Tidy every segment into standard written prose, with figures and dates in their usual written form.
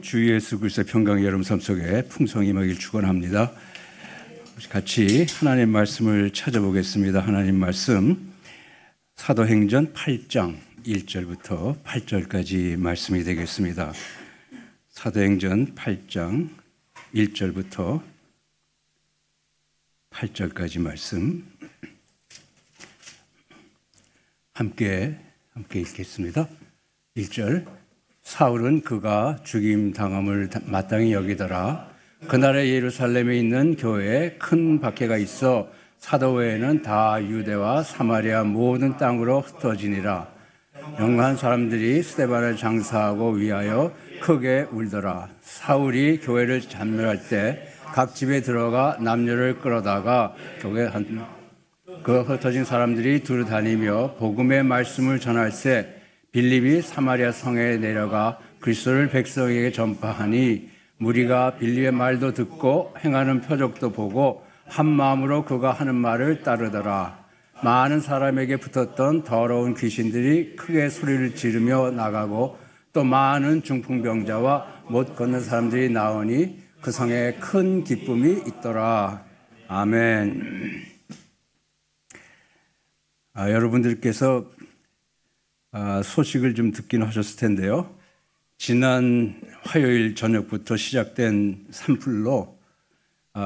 주 예수 그리스도의 평강 여러분 삶 속에 풍성히 임하길 축원합니다. 같이 하나님 말씀을 찾아보겠습니다. 하나님 말씀 사도행전 8장 1절부터 8절까지 말씀이 되겠습니다. 사도행전 8장 1절부터 8절까지 말씀 함께 읽겠습니다. 1절 사울은 그가 죽임 당함을 마땅히 여기더라. 그날에 예루살렘에 있는 교회에 큰 박해가 있어 사도 외에는 다 유대와 사마리아 모든 땅으로 흩어지니라. 영한 사람들이 스데반을 장사하고 위하여 크게 울더라. 사울이 교회를 잔멸할 때 각 집에 들어가 남녀를 끌어다가 교회 그 흩어진 사람들이 두루 다니며 복음의 말씀을 전할세 빌립이 사마리아 성에 내려가 그리스도를 백성에게 전파하니 무리가 빌립의 말도 듣고 행하는 표적도 보고 한 마음으로 그가 하는 말을 따르더라. 많은 사람에게 붙었던 더러운 귀신들이 크게 소리를 지르며 나가고 또 많은 중풍병자와 못 걷는 사람들이 나오니 그 성에 큰 기쁨이 있더라. 아멘. 여러분들께서 소식을 좀 듣긴 하셨을 텐데요. 지난 화요일 저녁부터 시작된 산불로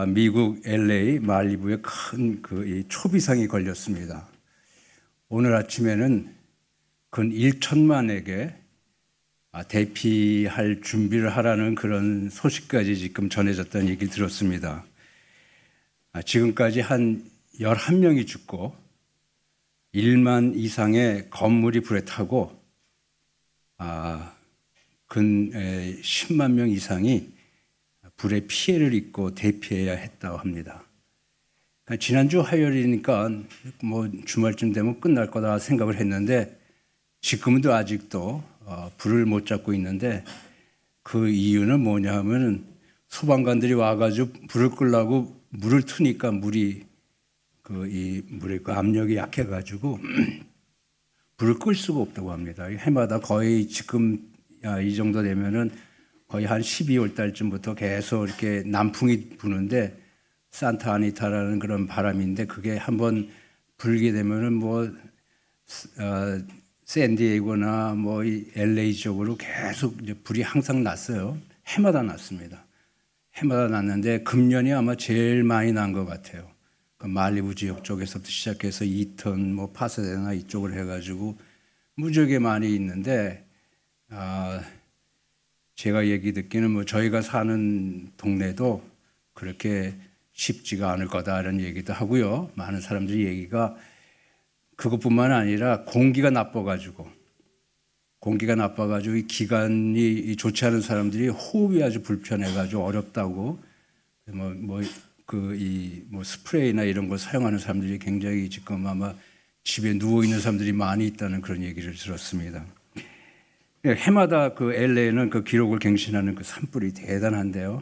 미국 LA 말리부에 큰 초비상이 걸렸습니다. 오늘 아침에는 근 1천만에게 대피할 준비를 하라는 그런 소식까지 지금 전해졌다는 얘기 들었습니다. 지금까지 한 11명이 죽고 1만 이상의 건물이 불에 타고 근 10만 명 이상이 불의 피해를 입고 대피해야 했다고 합니다. 지난주 화요일이니까 뭐 주말쯤 되면 끝날 거다 생각을 했는데 지금도 아직도 불을 못 잡고 있는데 그 이유는 뭐냐 하면 소방관들이 와가지고 불을 끄려고 물을 트니까 물의 압력이 약해가지고 불을 끌 수가 없다고 합니다. 해마다 거의 지금 이 정도 되면은 거의 한 12월 달쯤부터 계속 이렇게 남풍이 부는데 산타 아니타라는 그런 바람인데 그게 한번 불게 되면은 샌디에이고나 LA 쪽으로 계속 이제 불이 항상 났어요. 해마다 났습니다. 해마다 났는데 금년이 아마 제일 많이 난 것 같아요. 그 말리부 지역 쪽에서부터 시작해서 이턴, 파사데나 이쪽으로 해가지고 무지하게 많이 있는데 제가 얘기 듣기는 저희가 사는 동네도 그렇게 쉽지가 않을 거다 이런 얘기도 하고요. 많은 사람들이 얘기가 그것뿐만 아니라 공기가 나빠가지고 이 기관이 좋지 않은 사람들이 호흡이 아주 불편해가지고 어렵다고 스프레이나 이런 거 사용하는 사람들이 굉장히 지금 아마 집에 누워 있는 사람들이 많이 있다는 그런 얘기를 들었습니다. 해마다 LA는 그 기록을 갱신하는 그 산불이 대단한데요.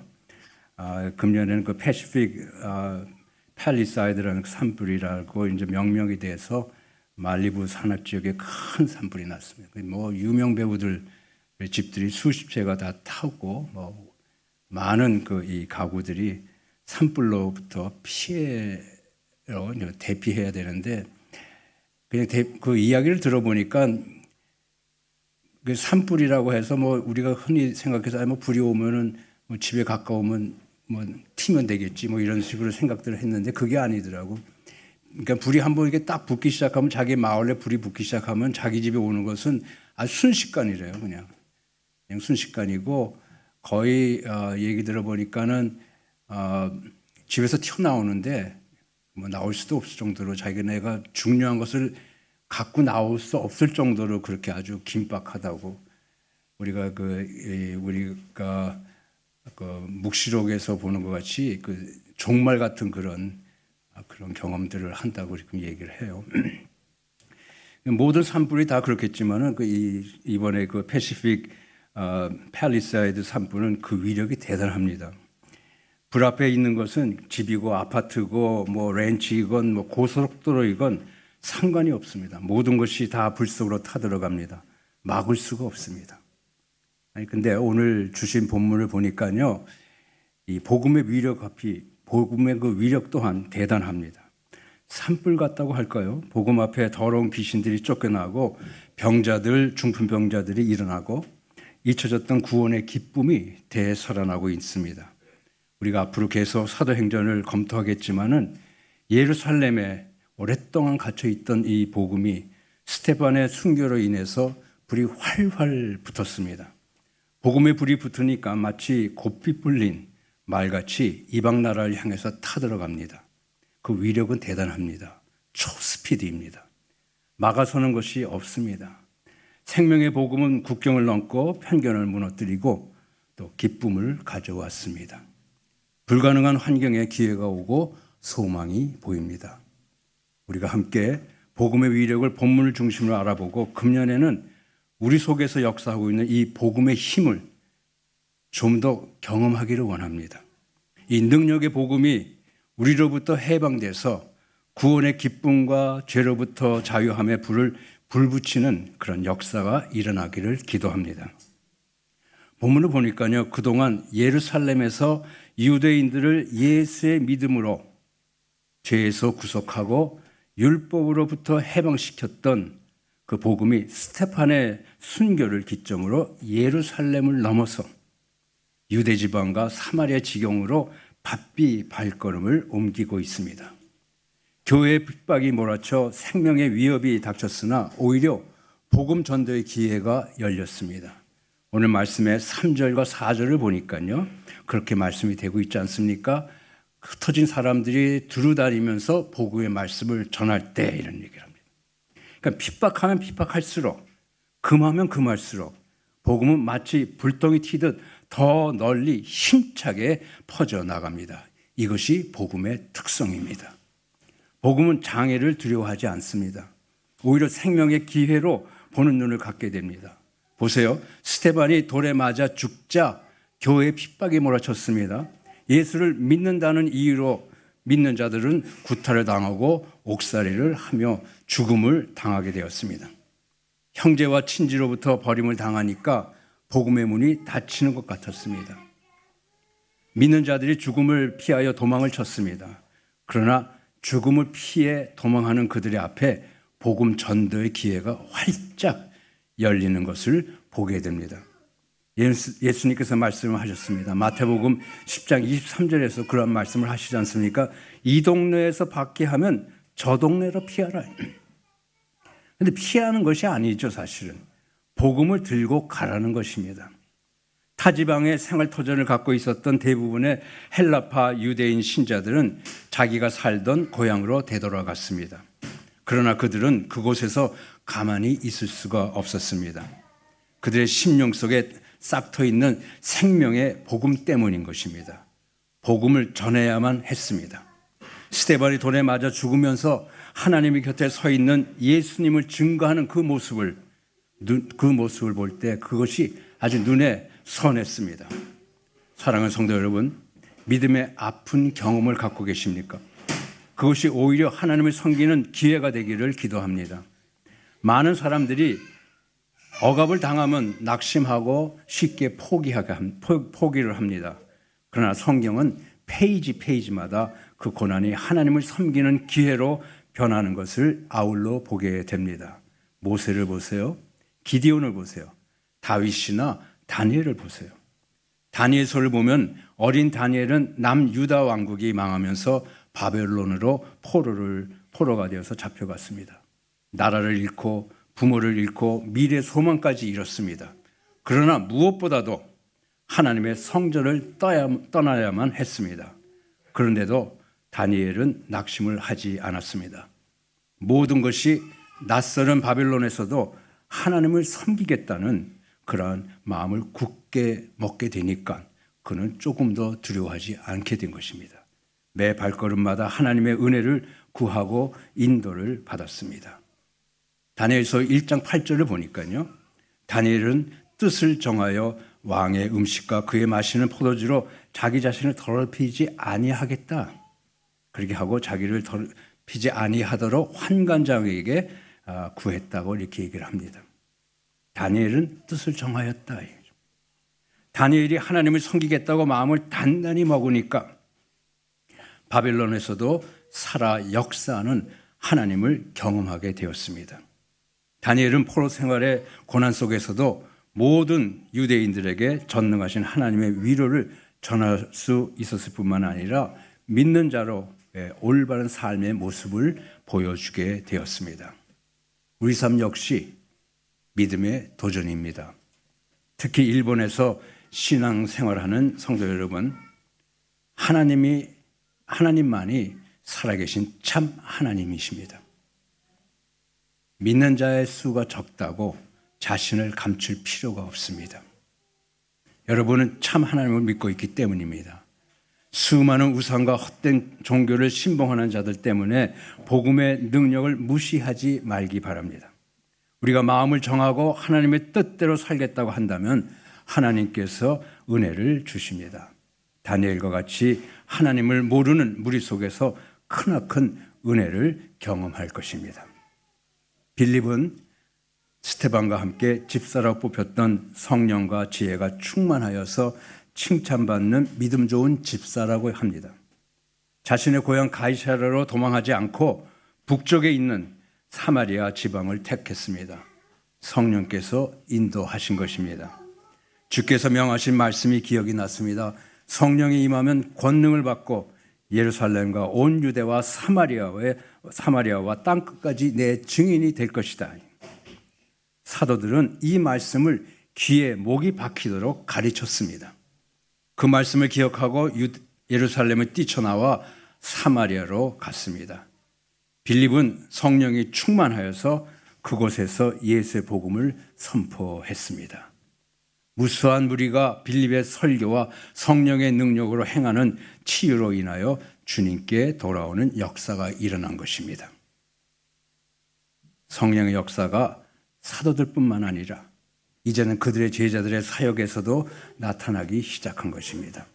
금년에는 그 패시픽 팰리사이드라는 산불이라고 이제 명명이 돼서 말리부 산업 지역에 큰 산불이 났습니다. 유명 배우들 집들이 수십 채가 다 타고 많은 이 가구들이 산불로부터 피해로 대피해야 되는데 그냥 그 이야기를 들어보니까 그 산불이라고 해서 우리가 흔히 생각해서 불이 오면은 집에 가까우면 튀면 되겠지 이런 식으로 생각들을 했는데 그게 아니더라고. 그러니까 불이 한번 이렇게 딱 붙기 시작하면 자기 마을에 불이 붙기 시작하면 자기 집에 오는 것은 아주 순식간이래요. 그냥 순식간이고 거의 얘기 들어보니까는 집에서 튀어나오는데 나올 수도 없을 정도로 자기네가 중요한 것을 갖고 나올 수 없을 정도로 그렇게 아주 긴박하다고 우리가 묵시록에서 보는 것 같이 종말 같은 그런 경험들을 한다고 지금 얘기를 해요. 모든 산불이 다 그렇겠지만은 이번에 패시픽 팰리사이드 산불은 그 위력이 대단합니다. 불 앞에 있는 것은 집이고 아파트고 렌치이건 고속도로이건 상관이 없습니다. 모든 것이 다 불 속으로 타들어갑니다. 막을 수가 없습니다. 아니 근데 오늘 주신 본문을 보니까요, 이 복음의 복음의 그 위력 또한 대단합니다. 산불 같다고 할까요? 복음 앞에 더러운 귀신들이 쫓겨나고 병자들, 중풍병자들이 일어나고 잊혀졌던 구원의 기쁨이 되살아나고 있습니다. 우리가 앞으로 계속 사도행전을 검토하겠지만은 예루살렘에 오랫동안 갇혀 있던 이 복음이 스데반의 순교로 인해서 불이 활활 붙었습니다. 복음의 불이 붙으니까 마치 곱비 불린 말같이 이방 나라를 향해서 타들어갑니다. 그 위력은 대단합니다. 초스피드입니다. 막아서는 것이 없습니다. 생명의 복음은 국경을 넘고 편견을 무너뜨리고 또 기쁨을 가져왔습니다. 불가능한 환경에 기회가 오고 소망이 보입니다. 우리가 함께 복음의 위력을 본문을 중심으로 알아보고 금년에는 우리 속에서 역사하고 있는 이 복음의 힘을 좀 더 경험하기를 원합니다. 이 능력의 복음이 우리로부터 해방돼서 구원의 기쁨과 죄로부터 자유함의 불을 불붙이는 그런 역사가 일어나기를 기도합니다. 본문을 보니까요, 그동안 예루살렘에서 유대인들을 예수의 믿음으로 죄에서 구속하고 율법으로부터 해방시켰던 그 복음이 스데반의 순교를 기점으로 예루살렘을 넘어서 유대 지방과 사마리아 지경으로 바삐 발걸음을 옮기고 있습니다. 교회의 핍박이 몰아쳐 생명의 위협이 닥쳤으나 오히려 복음 전도의 기회가 열렸습니다. 오늘 말씀의 3절과 4절을 보니까요, 그렇게 말씀이 되고 있지 않습니까? 흩어진 사람들이 두루다니면서 복음의 말씀을 전할 때 이런 얘기를 합니다. 그러니까 핍박하면 핍박할수록, 금하면 금할수록 복음은 마치 불똥이 튀듯 더 널리 힘차게 퍼져나갑니다. 이것이 복음의 특성입니다. 복음은 장애를 두려워하지 않습니다. 오히려 생명의 기회로 보는 눈을 갖게 됩니다. 보세요. 스데반이 돌에 맞아 죽자 교회의 핍박이 몰아쳤습니다. 예수를 믿는다는 이유로 믿는 자들은 구타를 당하고 옥살이를 하며 죽음을 당하게 되었습니다. 형제와 친지로부터 버림을 당하니까 복음의 문이 닫히는 것 같았습니다. 믿는 자들이 죽음을 피하여 도망을 쳤습니다. 그러나 죽음을 피해 도망하는 그들의 앞에 복음 전도의 기회가 활짝 열리는 것을 보게 됩니다. 예수님께서 말씀을 하셨습니다. 마태복음 10장 23절에서 그런 말씀을 하시지 않습니까? 이 동네에서 받게 하면 저 동네로 피하라. 그런데 피하는 것이 아니죠, 사실은. 복음을 들고 가라는 것입니다. 타지방에 생활터전을 갖고 있었던 대부분의 헬라파 유대인 신자들은 자기가 살던 고향으로 되돌아갔습니다. 그러나 그들은 그곳에서 가만히 있을 수가 없었습니다. 그들의 심령 속에 싹터 있는 생명의 복음 때문인 것입니다. 복음을 전해야만 했습니다. 스데반이 돌에 맞아 죽으면서 하나님의 곁에 서 있는 예수님을 증거하는 그 모습을 볼 때 그것이 아주 눈에 선했습니다. 사랑하는 성도 여러분, 믿음의 아픈 경험을 갖고 계십니까? 그것이 오히려 하나님을 섬기는 기회가 되기를 기도합니다. 많은 사람들이 억압을 당하면 낙심하고 쉽게 포기를 합니다. 그러나 성경은 페이지마다 그 고난이 하나님을 섬기는 기회로 변하는 것을 아울러 보게 됩니다. 모세를 보세요. 기디온을 보세요. 다윗이나 다니엘을 보세요. 다니엘서를 보면 어린 다니엘은 남유다 왕국이 망하면서 바벨론으로 포로가 되어서 잡혀갔습니다. 나라를 잃고 부모를 잃고 미래 소망까지 잃었습니다. 그러나 무엇보다도 하나님의 성전을 떠나야만 했습니다. 그런데도 다니엘은 낙심을 하지 않았습니다. 모든 것이 낯설은 바벨론에서도 하나님을 섬기겠다는 그러한 마음을 굳게 먹게 되니까 그는 조금 더 두려워하지 않게 된 것입니다. 매 발걸음마다 하나님의 은혜를 구하고 인도를 받았습니다. 다니엘서 1장 8절을 보니까요, 다니엘은 뜻을 정하여 왕의 음식과 그의 마시는 포도주로 자기 자신을 더럽히지 아니하겠다. 그렇게 하고 자기를 더럽히지 아니하도록 환관장에게 구했다고 이렇게 얘기를 합니다. 다니엘은 뜻을 정하였다. 다니엘이 하나님을 섬기겠다고 마음을 단단히 먹으니까 바벨론에서도 살아 역사하는 하나님을 경험하게 되었습니다. 다니엘은 포로 생활의 고난 속에서도 모든 유대인들에게 전능하신 하나님의 위로를 전할 수 있었을 뿐만 아니라 믿는 자로 올바른 삶의 모습을 보여주게 되었습니다. 우리 삶 역시 믿음의 도전입니다. 특히 일본에서 신앙생활하는 성도 여러분, 하나님만이 살아계신 참 하나님이십니다. 믿는 자의 수가 적다고 자신을 감출 필요가 없습니다. 여러분은 참 하나님을 믿고 있기 때문입니다. 수많은 우상과 헛된 종교를 신봉하는 자들 때문에 복음의 능력을 무시하지 말기 바랍니다. 우리가 마음을 정하고 하나님의 뜻대로 살겠다고 한다면 하나님께서 은혜를 주십니다. 다니엘과 같이 하나님을 모르는 무리 속에서 크나큰 은혜를 경험할 것입니다. 빌립은 스테반과 함께 집사라고 뽑혔던 성령과 지혜가 충만하여서 칭찬받는 믿음 좋은 집사라고 합니다. 자신의 고향 가이사랴로 도망하지 않고 북쪽에 있는 사마리아 지방을 택했습니다. 성령께서 인도하신 것입니다. 주께서 명하신 말씀이 기억이 났습니다. 성령이 임하면 권능을 받고 예루살렘과 온 유대와 사마리아와 땅끝까지 내 증인이 될 것이다. 사도들은 이 말씀을 귀에 목이 박히도록 가르쳤습니다. 그 말씀을 기억하고 예루살렘을 뛰쳐나와 사마리아로 갔습니다. 빌립은 성령이 충만하여서 그곳에서 예수의 복음을 선포했습니다. 무수한 무리가 빌립의 설교와 성령의 능력으로 행하는 치유로 인하여 주님께 돌아오는 역사가 일어난 것입니다. 성령의 역사가 사도들뿐만 아니라 이제는 그들의 제자들의 사역에서도 나타나기 시작한 것입니다.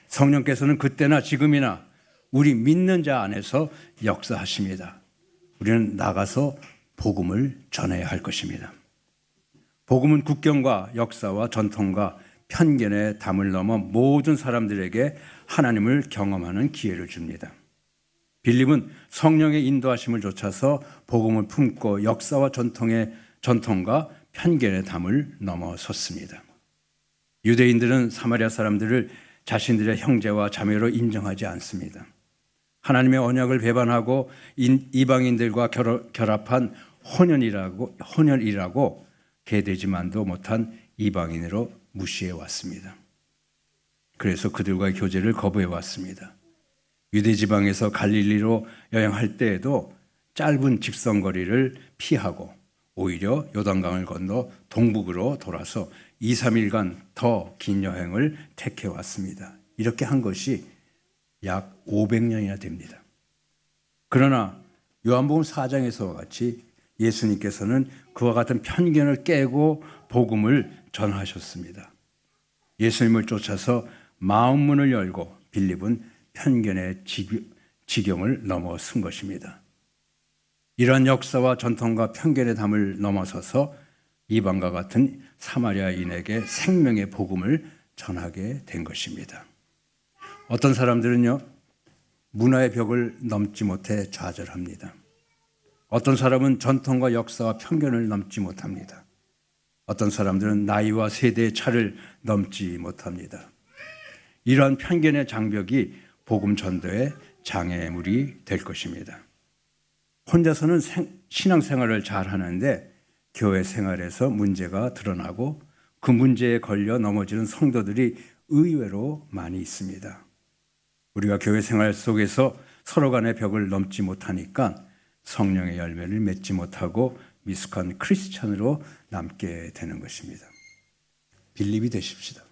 성령께서는 그때나 지금이나 우리 믿는 자 안에서 역사하십니다. 우리는 나가서 복음을 전해야 할 것입니다. 복음은 국경과 역사와 전통과 편견의 담을 넘어 모든 사람들에게 하나님을 경험하는 기회를 줍니다. 빌립은 성령의 인도하심을 좇아서 복음을 품고 역사와 전통과 편견의 담을 넘어섰습니다. 유대인들은 사마리아 사람들을 자신들의 형제와 자매로 인정하지 않습니다. 하나님의 언약을 배반하고 이방인들과 결합한 혼혈이라고 개되지만도 못한 이방인으로 무시해 왔습니다. 그래서 그들과의 교제를 거부해 왔습니다. 유대 지방에서 갈릴리로 여행할 때에도 짧은 직선거리를 피하고 오히려 요단강을 건너 동북으로 돌아서 2, 3일간 더 긴 여행을 택해 왔습니다. 이렇게 한 것이 약 500년이나 됩니다. 그러나 요한복음 4장에서와 같이 예수님께서는 그와 같은 편견을 깨고 복음을 전하셨습니다. 예수님을 쫓아서 마음문을 열고 빌립은 편견의 지경을 넘어선 것입니다. 이러한 역사와 전통과 편견의 담을 넘어서서 이방과 같은 사마리아인에게 생명의 복음을 전하게 된 것입니다. 어떤 사람들은요, 문화의 벽을 넘지 못해 좌절합니다. 어떤 사람은 전통과 역사와 편견을 넘지 못합니다. 어떤 사람들은 나이와 세대의 차를 넘지 못합니다. 이러한 편견의 장벽이 복음 전도의 장애물이 될 것입니다. 혼자서는 신앙생활을 잘 하는데 교회 생활에서 문제가 드러나고 그 문제에 걸려 넘어지는 성도들이 의외로 많이 있습니다. 우리가 교회 생활 속에서 서로 간의 벽을 넘지 못하니까 성령의 열매를 맺지 못하고 미숙한 크리스찬으로 남게 되는 것입니다. 빌립이 되십시다.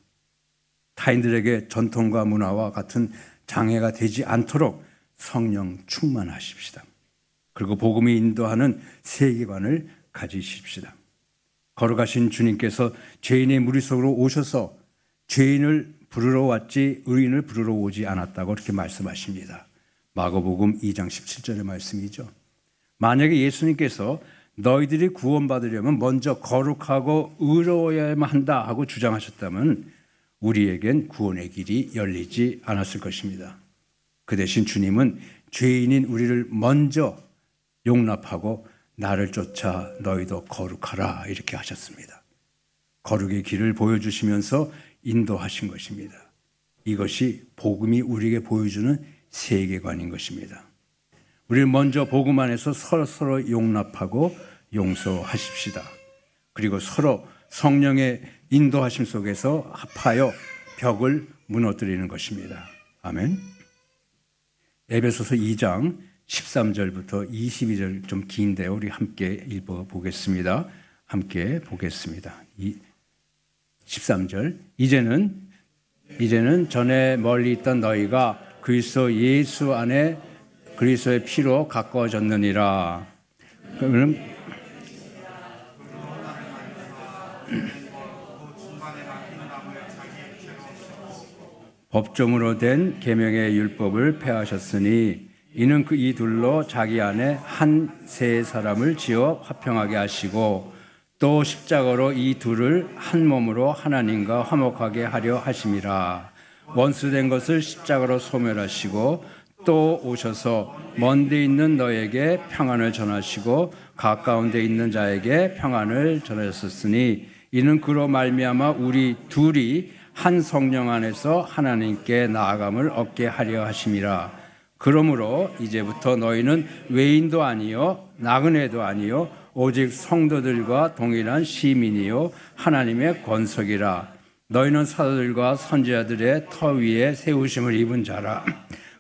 타인들에게 전통과 문화와 같은 장애가 되지 않도록 성령 충만하십시다. 그리고 복음이 인도하는 세계관을 가지십시다. 걸어가신 주님께서 죄인의 무리 속으로 오셔서 죄인을 부르러 왔지 의인을 부르러 오지 않았다고 그렇게 말씀하십니다. 마가복음 2장 17절의 말씀이죠. 만약에 예수님께서 너희들이 구원받으려면 먼저 거룩하고 의로워야만 한다 하고 주장하셨다면 우리에겐 구원의 길이 열리지 않았을 것입니다. 그 대신 주님은 죄인인 우리를 먼저 용납하고 나를 쫓아 너희도 거룩하라 이렇게 하셨습니다. 거룩의 길을 보여주시면서 인도하신 것입니다. 이것이 복음이 우리에게 보여주는 세계관인 것입니다. 우리는 먼저 복음 안에서 서로 용납하고 용서하십시다. 그리고 서로 성령의 인도하심 속에서 합하여 벽을 무너뜨리는 것입니다. 아멘. 에베소서 2장 13절부터 22절 좀 긴데요. 우리 함께 읽어보겠습니다. 함께 보겠습니다. 13절 이제는 전에 멀리 있던 너희가 그리스도 예수 안에 그리스도의 피로 가까워졌느니라. 그럼 법정으로 된 계명의 율법을 폐하셨으니 이는 이 둘로 자기 안에 한 세 사람을 지어 화평하게 하시고 또 십자가로 이 둘을 한 몸으로 하나님과 화목하게 하려 하심이라. 원수된 것을 십자가로 소멸하시고 또 오셔서 먼 데 있는 너에게 평안을 전하시고 가까운 데 있는 자에게 평안을 전하셨으니 이는 그로 말미암아 우리 둘이 한 성령 안에서 하나님께 나아감을 얻게 하려 하심이라. 그러므로 이제부터 너희는 외인도 아니요 나그네도 아니요 오직 성도들과 동일한 시민이요 하나님의 권속이라. 너희는 사도들과 선지자들의 터 위에 세우심을 입은 자라.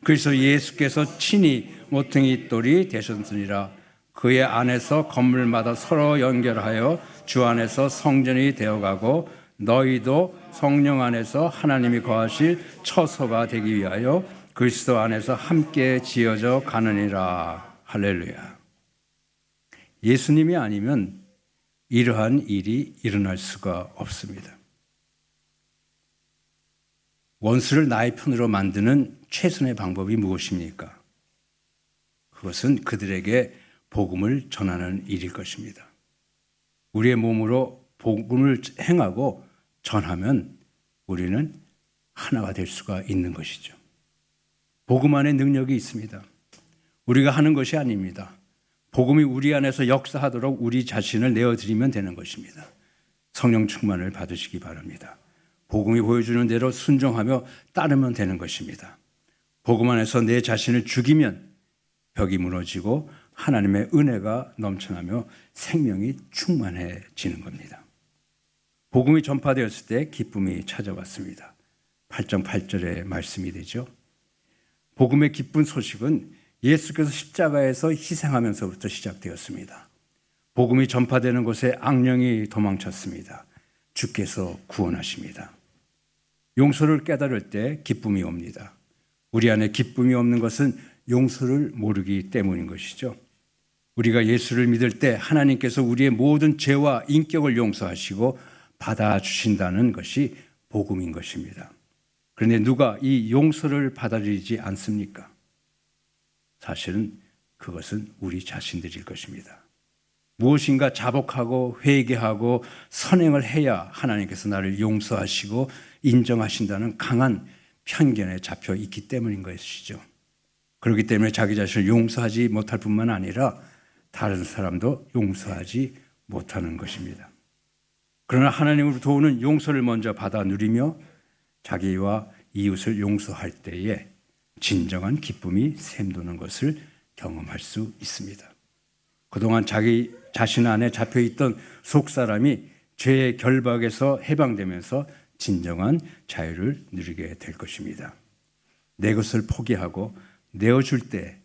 그래서 예수께서 친히 모퉁이 돌이 되셨으니라. 그의 안에서 건물마다 서로 연결하여 주 안에서 성전이 되어가고 너희도 성령 안에서 하나님이 거하실 처소가 되기 위하여 그리스도 안에서 함께 지어져 가느니라. 할렐루야. 예수님이 아니면 이러한 일이 일어날 수가 없습니다. 원수를 나의 편으로 만드는 최선의 방법이 무엇입니까? 그것은 그들에게 복음을 전하는 일일 것입니다. 우리의 몸으로 복음을 행하고 전하면 우리는 하나가 될 수가 있는 것이죠. 복음 안에 능력이 있습니다. 우리가 하는 것이 아닙니다. 복음이 우리 안에서 역사하도록 우리 자신을 내어드리면 되는 것입니다. 성령 충만을 받으시기 바랍니다. 복음이 보여주는 대로 순종하며 따르면 되는 것입니다. 복음 안에서 내 자신을 죽이면 벽이 무너지고 하나님의 은혜가 넘쳐나며 생명이 충만해지는 겁니다. 복음이 전파되었을 때 기쁨이 찾아왔습니다. 8장 8절의 말씀이 되죠. 복음의 기쁜 소식은 예수께서 십자가에서 희생하면서부터 시작되었습니다. 복음이 전파되는 곳에 악령이 도망쳤습니다. 주께서 구원하십니다. 용서를 깨달을 때 기쁨이 옵니다. 우리 안에 기쁨이 없는 것은 용서를 모르기 때문인 것이죠. 우리가 예수를 믿을 때 하나님께서 우리의 모든 죄와 인격을 용서하시고 받아주신다는 것이 복음인 것입니다. 그런데 누가 이 용서를 받아들이지 않습니까? 사실은 그것은 우리 자신들일 것입니다. 무엇인가 자복하고 회개하고 선행을 해야 하나님께서 나를 용서하시고 인정하신다는 강한 편견에 잡혀 있기 때문인 것이죠. 그렇기 때문에 자기 자신을 용서하지 못할 뿐만 아니라 다른 사람도 용서하지 못하는 것입니다. 그러나 하나님으로부터 오는 용서를 먼저 받아 누리며 자기와 이웃을 용서할 때에 진정한 기쁨이 샘도는 것을 경험할 수 있습니다. 그동안 자기 자신 안에 잡혀있던 속사람이 죄의 결박에서 해방되면서 진정한 자유를 누리게 될 것입니다. 내 것을 포기하고 내어줄 때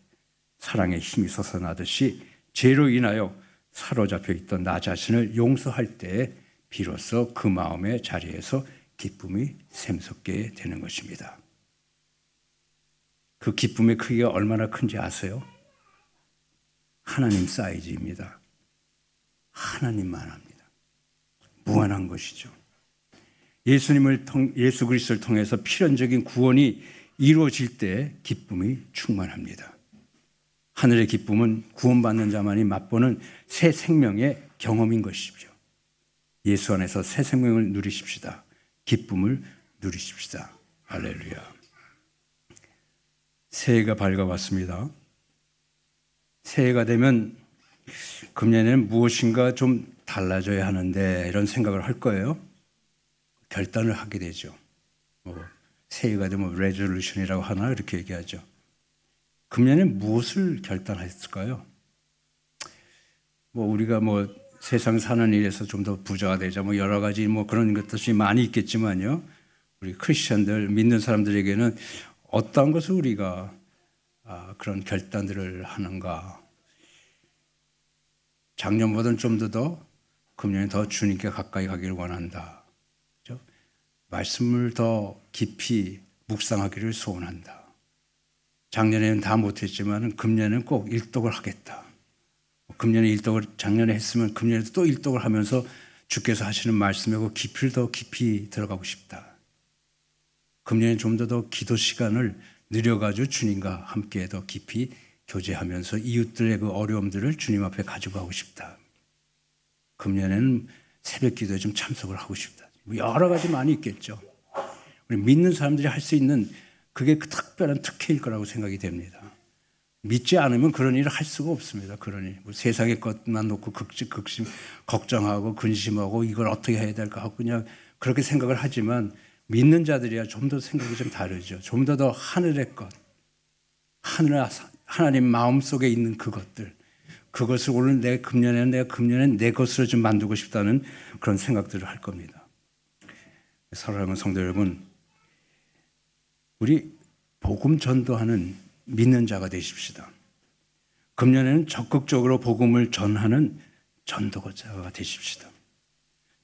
사랑의 힘이 솟아나듯이 죄로 인하여 사로잡혀 있던 나 자신을 용서할 때에 비로소 그 마음의 자리에서 기쁨이 샘솟게 되는 것입니다. 그 기쁨의 크기가 얼마나 큰지 아세요? 하나님 사이즈입니다. 하나님만 합니다. 무한한 것이죠. 예수 그리스도를 통해서 필연적인 구원이 이루어질 때 기쁨이 충만합니다. 하늘의 기쁨은 구원받는 자만이 맛보는 새 생명의 경험인 것이죠. 예수 안에서 새 생명을 누리십시다. 기쁨을 누리십시다. 할렐루야. 새해가 밝아왔습니다. 새해가 되면 금년에는 무엇인가 좀 달라져야 하는데 이런 생각을 할 거예요. 결단을 하게 되죠. 새해가 되면 레졸루션이라고 하나 이렇게 얘기하죠. 금년에 무엇을 결단했을까요? 우리가 세상 사는 일에서 좀 더 부자가 되자 여러 가지 그런 것들이 많이 있겠지만요. 우리 크리스천들 믿는 사람들에게는 어떤 것을 우리가 그런 결단들을 하는가? 작년보다는 좀 더 금년에 더 주님께 가까이 가기를 원한다. 그렇죠? 말씀을 더 깊이 묵상하기를 소원한다. 작년에는 다 못했지만 금년에는 꼭 일독을 하겠다. 금년에 일독을 작년에 했으면 금년에도 또 일독을 하면서 주께서 하시는 말씀에 깊이를 더 깊이 들어가고 싶다. 금년에 좀 더 기도 시간을 늘려가지고 주님과 함께 더 깊이 교제하면서 이웃들의 그 어려움들을 주님 앞에 가지고 가고 싶다. 금년에는 새벽 기도에 좀 참석을 하고 싶다. 여러 가지 많이 있겠죠. 우리 믿는 사람들이 할 수 있는 그게 그 특별한 특혜일 거라고 생각이 됩니다. 믿지 않으면 그런 일을 할 수가 없습니다. 그런 일. 세상의 것만 놓고 극심 걱정하고 근심하고 이걸 어떻게 해야 될까 하고 그냥 그렇게 생각을 하지만 믿는 자들이야 좀 더 생각이 좀 다르죠. 좀 더 하늘의 것, 하나님 마음속에 있는 그것들, 그것을 오늘 내가 금년엔 내 것으로 좀 만들고 싶다는 그런 생각들을 할 겁니다. 사랑하는 성도 여러분, 우리 복음 전도하는 믿는 자가 되십시다. 금년에는 적극적으로 복음을 전하는 전도자가 되십시다.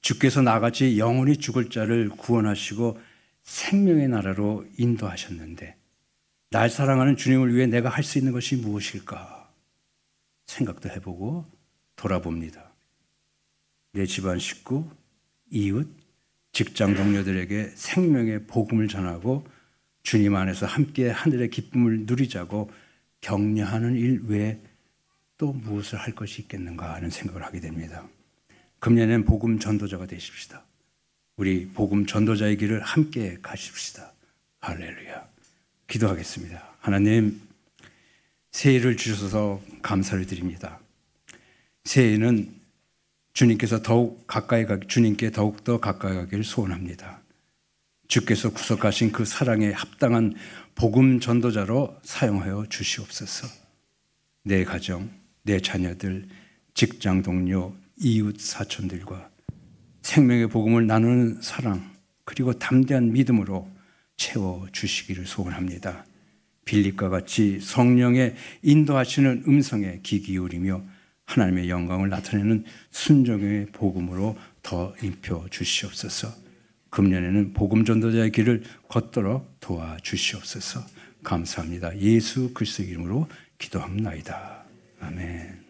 주께서 나같이 영원히 죽을 자를 구원하시고 생명의 나라로 인도하셨는데 날 사랑하는 주님을 위해 내가 할 수 있는 것이 무엇일까 생각도 해보고 돌아봅니다. 내 집안 식구, 이웃, 직장 동료들에게 생명의 복음을 전하고 주님 안에서 함께 하늘의 기쁨을 누리자고 격려하는 일 외에 또 무엇을 할 것이 있겠는가 하는 생각을 하게 됩니다. 금년엔 복음 전도자가 되십시다. 우리 복음 전도자의 길을 함께 가십시다. 할렐루야. 기도하겠습니다. 하나님, 새해를 주셔서 감사를 드립니다. 새해는 주님께서 주님께 더욱더 가까이 가기를 소원합니다. 주께서 구속하신 그 사랑에 합당한 복음 전도자로 사용하여 주시옵소서. 내 가정, 내 자녀들, 직장 동료, 이웃 사촌들과 생명의 복음을 나누는 사랑 그리고 담대한 믿음으로 채워 주시기를 소원합니다. 빌립과 같이 성령의 인도하시는 음성에 귀 기울이며 하나님의 영광을 나타내는 순종의 복음으로 더 입혀 주시옵소서. 금년에는 복음 전도자의 길을 걷도록 도와주시옵소서. 감사합니다. 예수 그리스도의 이름으로 기도합니다. 아멘.